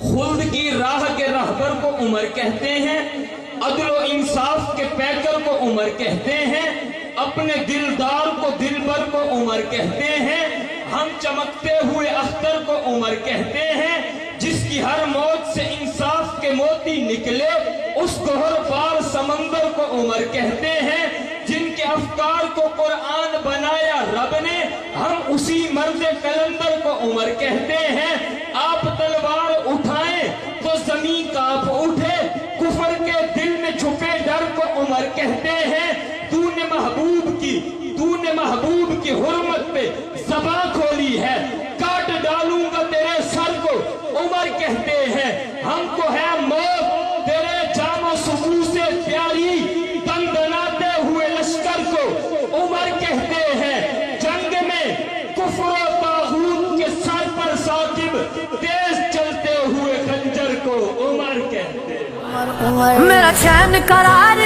خلد کی راہ کے رہبر کو عمر کہتے ہیں، عدل و انصاف کے پیکر کو عمر کہتے ہیں، اپنے دلدار کو دلبر کو عمر کہتے ہیں، ہم چمکتے ہوئے اختر کو عمر کہتے ہیں، جس کی ہر موت سے انصاف کے موتی نکلے اس گوہر بار سمندر کو عمر کہتے ہیں، جن کے افکار کو قرآن بنایا رب نے، ہم اسی مرد کلندر کو عمر کہتے ہیں۔ آپ تلوار اٹھائیں تو زمین کانپ اٹھے، کفر کے دل میں چھپے ڈر کو عمر کہتے ہیں۔ تو نے محبوب کی حرمت پہ زباں کھولی ہے، کاٹ ڈالوں گا تیرے سر کو عمر کہتے ہیں۔ ہم کو ہے موت تیرے جام و سبو سے پیاری، دندناتے ہوئے لشکر کو عمر کہتے ہیں۔ جنگ میں کفر و طاغوت کے سر پر ثاقب، تیز چلتے ہوئے خنجر کو عمر کہتے ہیں۔ میرا چین قرار